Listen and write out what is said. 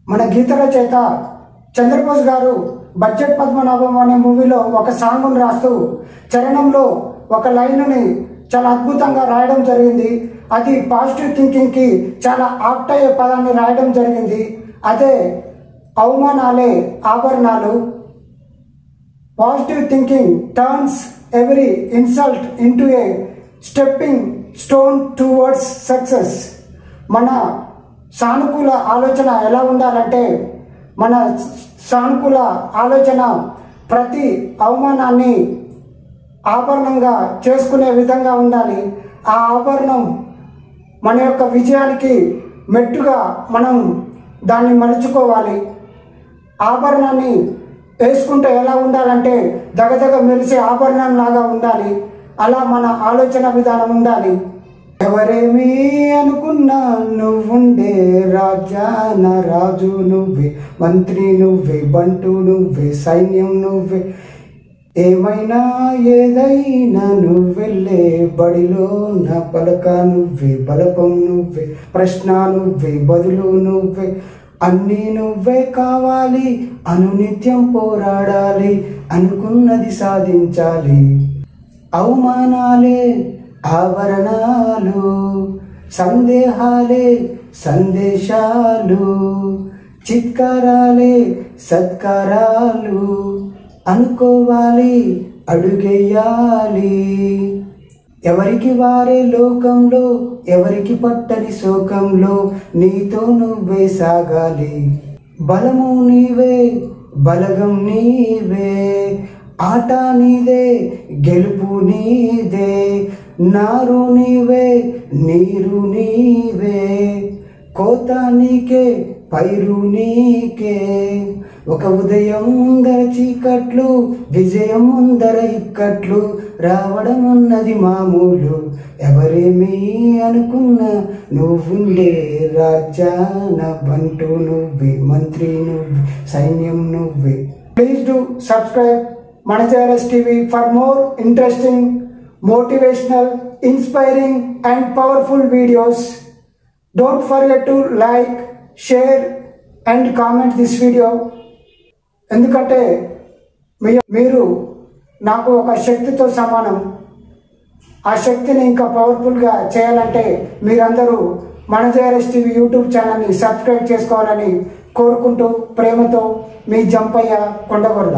మన గీత రచయిత చంద్రబోస్ గారు బడ్జెట్ పద్మనాభం అనే మూవీలో ఒక సాంగ్ను రాస్తూ చరణంలో ఒక లైన్ని చాలా అద్భుతంగా రాయడం జరిగింది. అది పాజిటివ్ థింకింగ్కి చాలా ఆప్ట్ అయ్యే పదాన్ని రాయడం జరిగింది. అదే అవమానాలే ఆభరణాలు. Positive thinking turns every insult into a stepping stone towards success. మన సానుకూల ఆలోచన ఎలా ఉండాలంటే, మన సానుకూల ఆలోచన ప్రతి అవమానాన్ని ఆభరణంగా చేసుకునే విధంగా ఉండాలి. ఆ ఆభరణం మన యొక్క విజయానికి మెట్టుగా మనం దాన్ని మలుచుకోవాలి. ఆభరణాన్ని వేసుకుంటే ఎలా ఉండాలంటే దగదగ మెరిసే ఆభరణం లాగా ఉండాలి. అలా మన ఆలోచన విధానం ఉండాలి. ఎవరేమీ అనుకున్నా నువ్వుండే రాజా, నా రాజు నువ్వే, మంత్రి నువ్వే, బంటు నువ్వే, సైన్యం నువ్వే, ఏమైనా ఏదైనా నువ్వెళ్ళే బడిలో నా పలక నువ్వే, బలపం నువ్వే, ప్రశ్న నువ్వే, బదులు నువ్వే, అన్నీ నువ్వే కావాలి, అనునిత్యం పోరాడాలి, అనుకున్నది సాధించాలి. అవమానాలే ఆభరణాలు, సందేహాలే సందేశాలు, చిత్కారాలే సత్కారాలు, అనుకోవాలి అడుగేయాలి. ఎవరికి వారే లోకంలో, ఎవరికి పట్టని శోకంలో, నీతో నువ్వే సాగాలి. బలము నీవే, బలగం నీవే, ఆట నీదే, గెలుపు నీదే, నారు నీవే, నీరు నీవే, కోత నీకే, పైరు నీకే. ఒక ఉదయం ముందర చీకట్లు, విజయం ముందర ఇక్కట్లు, రావడం అన్నది మామూలు. ఎవరేమీ అనుకున్నా నువ్వుండే రాజా, నా బంటు నువ్వే, మంత్రి నువ్వే, సైన్యం నువ్వే. ప్లీజ్ డూ సబ్స్క్రైబ్ మన JRS TV for more interesting, motivational, inspiring and powerful videos. Don't forget to like, share and comment this video. ఎందుకంటే మీరు నాకు ఒక శక్తితో సమానం. ఆ శక్తిని ఇంకా పవర్ఫుల్గా చేయాలంటే మీరందరూ మన JRS TV యూట్యూబ్ ఛానల్ని సబ్స్క్రైబ్ చేసుకోవాలని కోరుకుంటూ ప్రేమతో మీ జంపయ్య కొండగొర్ల.